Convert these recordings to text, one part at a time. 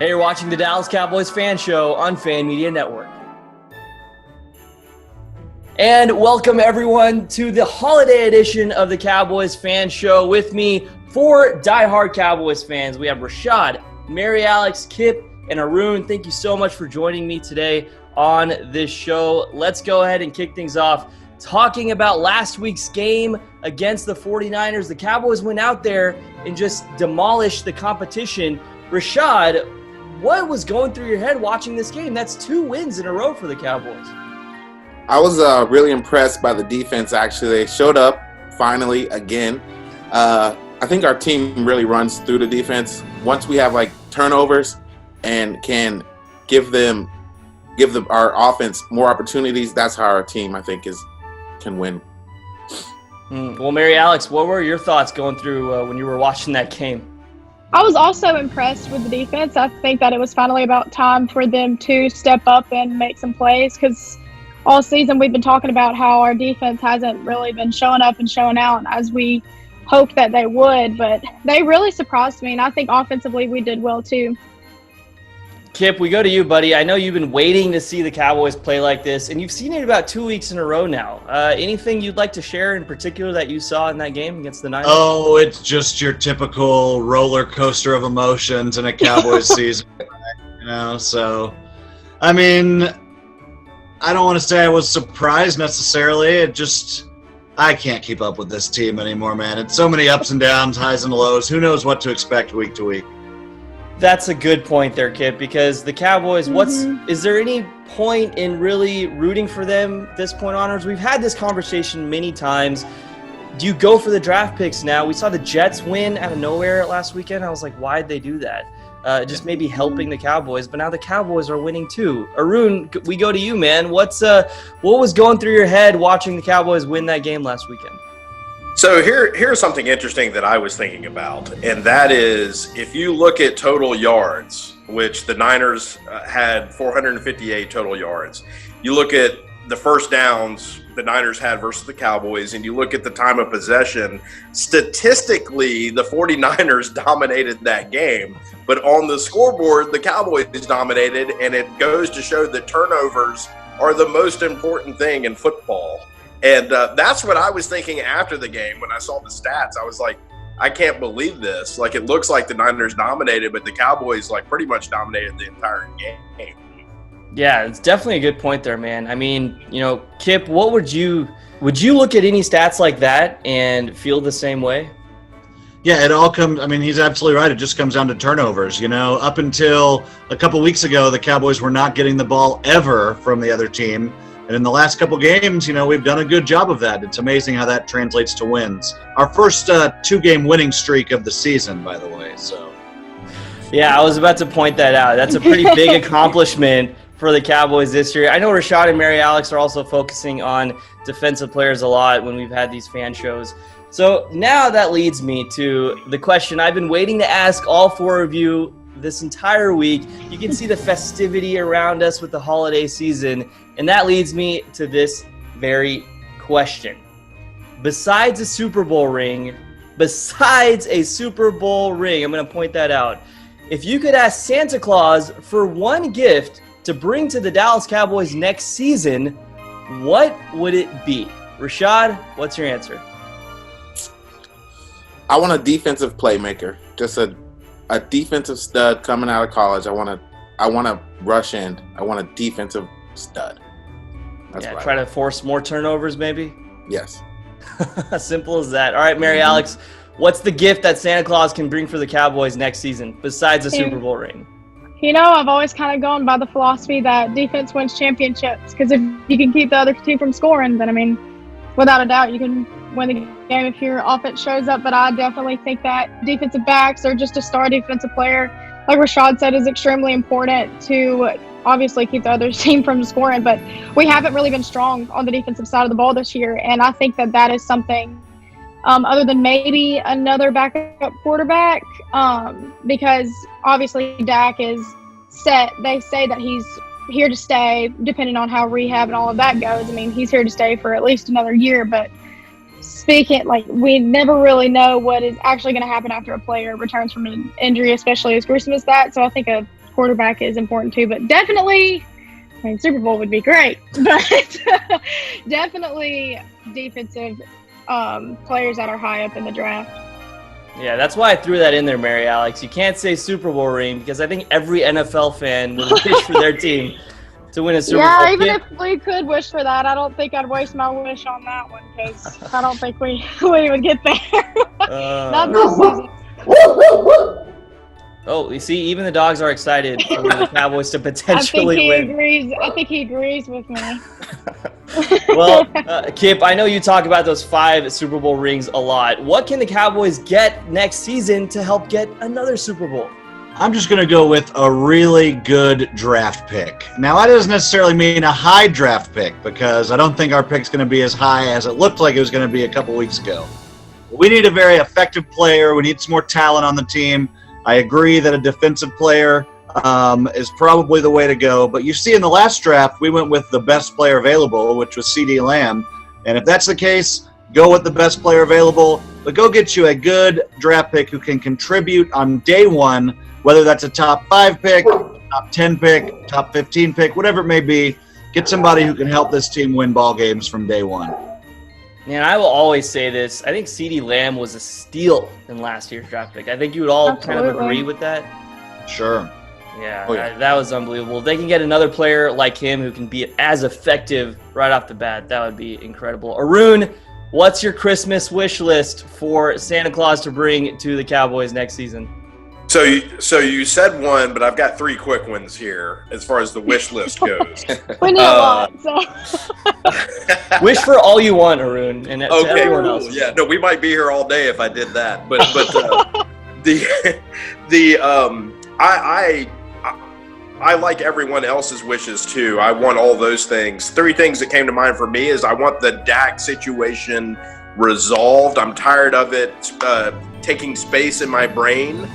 Hey, you're watching the Dallas Cowboys Fan Show on Fan Media Network. And welcome, everyone, to the holiday edition of the Cowboys Fan Show. With me, four diehard Cowboys fans. We have Rashad, Mary Alex, Kip, and Arun. Thank you so much for joining me today on this show. Let's go ahead and kick things off talking about last week's game against the 49ers. The Cowboys went out there and just demolished the competition. Rashad, what was going through your head watching this game? That's 2 wins in a row for the Cowboys. I was really impressed by the defense, actually. They showed up finally again. I think our team really runs through the defense. Once we have turnovers and can give our offense more opportunities, that's how our team, I think, can win. Well, Mary Alex, what were your thoughts going through when you were watching that game? I was also impressed with the defense. I think that it was finally about time for them to step up and make some plays, because all season we've been talking about how our defense hasn't really been showing up and showing out as we hoped that they would, but they really surprised me, and I think offensively we did well too. Kip, we go to you, buddy. I know you've been waiting to see the Cowboys play like this, and you've seen it about 2 weeks in a row now. Anything you'd like to share in particular that you saw in that game against the Niners? Oh, it's just your typical roller coaster of emotions in a Cowboys season. So, I mean, I don't want to say I was surprised necessarily. I can't keep up with this team anymore, man. It's so many ups and downs, highs and lows. Who knows what to expect week to week? That's a good point there, Kip, because the Cowboys, is there any point in really rooting for them at this point onwards? We've had this conversation many times. Do you go for the draft picks now? We saw the Jets win out of nowhere last weekend. I was like, why'd they do that? Just maybe helping the Cowboys, but now the Cowboys are winning too. Arun, we go to you, man. What was going through your head watching the Cowboys win that game last weekend? So here's something interesting that I was thinking about, and that is if you look at total yards, which the Niners had 458 total yards. You look at the first downs the Niners had versus the Cowboys, and you look at the time of possession, statistically, the 49ers dominated that game. But on the scoreboard, the Cowboys dominated, and it goes to show that turnovers are the most important thing in football. And that's what I was thinking after the game when I saw the stats. I was like, I can't believe this. It looks like the Niners dominated, but the Cowboys pretty much dominated the entire game. Yeah, it's definitely a good point there, man. I mean, Kip, what would you look at any stats like that and feel the same way? Yeah, it all comes – he's absolutely right. It just comes down to turnovers. Up until a couple weeks ago, the Cowboys were not getting the ball ever from the other team. And in the last couple games, we've done a good job of that. It's amazing how that translates to wins. Our first 2-game winning streak of the season, by the way. So, yeah, I was about to point that out. That's a pretty big accomplishment for the Cowboys this year. I know Rashad and Mary Alex are also focusing on defensive players a lot when we've had these fan shows. So now that leads me to the question I've been waiting to ask all 4 of you this entire week. You can see the festivity around us with the holiday season, and that leads me to this very question. Besides a Super Bowl ring, I'm going to point that out. If you could ask Santa Claus for one gift to bring to the Dallas Cowboys next season, what would it be? Rashad, what's your answer? I want a defensive playmaker, just a defensive stud coming out of college. I want to rush in. I want a defensive stud. That's try to force more turnovers, maybe? Yes. Simple as that. All right, Mary Alex, what's the gift that Santa Claus can bring for the Cowboys next season besides a Super Bowl ring? I've always kind of gone by the philosophy that defense wins championships, because if you can keep the other team from scoring, then, without a doubt, you can win the game if your offense shows up. But I definitely think that defensive backs or just a star defensive player, like Rashad said, is extremely important to obviously keep the other team from scoring. But we haven't really been strong on the defensive side of the ball this year, and I think that is something other than maybe another backup quarterback, because obviously Dak is set. They say that he's here to stay, depending on how rehab and all of that goes. He's here to stay for at least another year, but we never really know what is actually going to happen after a player returns from an injury, especially as gruesome as that. So I think a quarterback is important too. But definitely, I mean, Super Bowl would be great, but definitely defensive players that are high up in the draft. Yeah, that's why I threw that in there, Mary Alex. You can't say Super Bowl ring because I think every NFL fan would wish for their team to win a Super Bowl. Yeah, even if we could wish for that, I don't think I'd waste my wish on that one because I don't think we would get there. Not this season. Oh, you see, even the dogs are excited for the Cowboys to potentially win. I think he agrees with me. Well, Kip, I know you talk about those 5 Super Bowl rings a lot. What can the Cowboys get next season to help get another Super Bowl? I'm just going to go with a really good draft pick. Now, that doesn't necessarily mean a high draft pick because I don't think our pick's going to be as high as it looked like it was going to be a couple weeks ago. We need a very effective player. We need some more talent on the team. I agree that a defensive player is probably the way to go. But you see in the last draft, we went with the best player available, which was C.D. Lamb. And if that's the case, go with the best player available. But go get you a good draft pick who can contribute on day one, whether that's a top 5 pick, top 10 pick, top 15 pick, whatever it may be. Get somebody who can help this team win ball games from day one. Man, I will always say this. I think CeeDee Lamb was a steal in last year's draft pick. I think you would all kind of agree with that. Sure. Yeah, that was unbelievable. If they can get another player like him who can be as effective right off the bat, that would be incredible. Arun, what's your Christmas wish list for Santa Claus to bring to the Cowboys next season? So you said one, but I've got 3 quick ones here as far as the wish list goes. We need a lot. So. Wish for all you want, Arun, and to everyone else. Yeah, no, we might be here all day if I did that. But I like everyone else's wishes too. I want all those things. 3 things that came to mind for me is I want the Dak situation resolved. I'm tired of it taking space in my brain.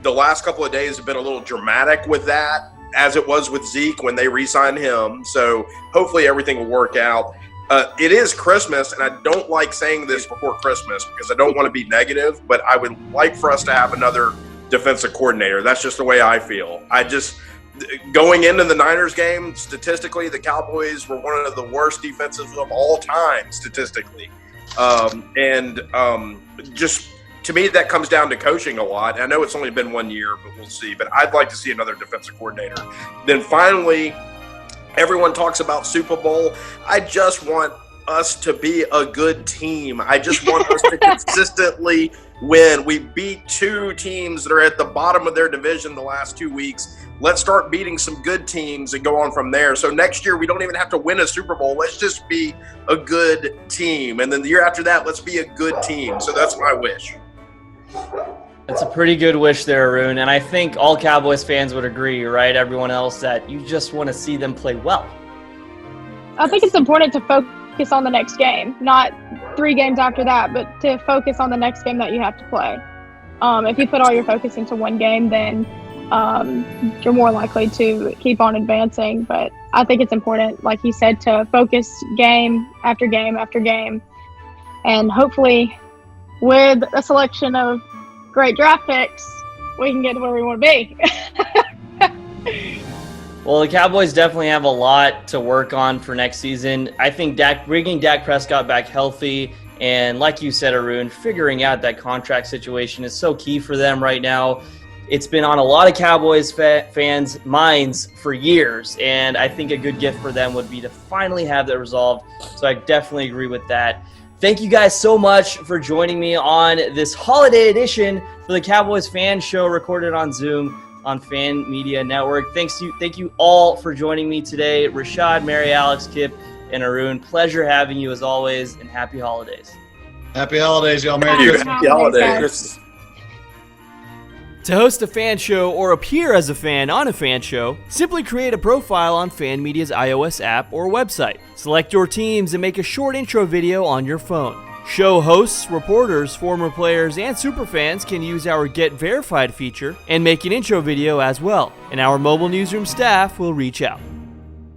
The last couple of days have been a little dramatic with that, as it was with Zeke when they re-signed him. So hopefully everything will work out. It is Christmas, and I don't like saying this before Christmas because I don't want to be negative, but I would like for us to have another defensive coordinator. That's just the way I feel. Going into the Niners game, statistically, the Cowboys were one of the worst defenses of all time, statistically. Just to me, that comes down to coaching a lot. I know it's only been 1 year, but we'll see. But I'd like to see another defensive coordinator. Then finally, everyone talks about Super Bowl. I just want us to be a good team. I just want us to consistently win. We beat 2 teams that are at the bottom of their division the last 2 weeks. Let's start beating some good teams and go on from there. So next year, we don't even have to win a Super Bowl. Let's just be a good team. And then the year after that, let's be a good team. So that's my wish. That's a pretty good wish there, Arun. And I think all Cowboys fans would agree, right? Everyone else, that you just want to see them play well. I think it's important to focus on the next game, not 3 games after that, but to focus on the next game that you have to play. If you put all your focus into one game, then you're more likely to keep on advancing. But I think it's important, like you said, to focus game after game after game. And hopefully with a selection of great draft picks, we can get to where we want to be. Well, the Cowboys definitely have a lot to work on for next season. I think bringing Dak Prescott back healthy and, like you said, Arun, figuring out that contract situation is so key for them right now. It's been on a lot of Cowboys fans' minds for years, and I think a good gift for them would be to finally have that resolved. So I definitely agree with that. Thank you guys so much for joining me on this holiday edition for the Cowboys Fan Show, recorded on Zoom on Fan Media Network. Thank you all for joining me today. Rashad, Mary Alex, Kip, and Arun. Pleasure having you as always, and happy holidays. Happy holidays, y'all. Merry Christmas. Happy holidays. To host a fan show or appear as a fan on a fan show, simply create a profile on Fan Media's iOS app or website. Select your teams and make a short intro video on your phone. Show hosts, reporters, former players, and superfans can use our Get Verified feature and make an intro video as well, and our mobile newsroom staff will reach out.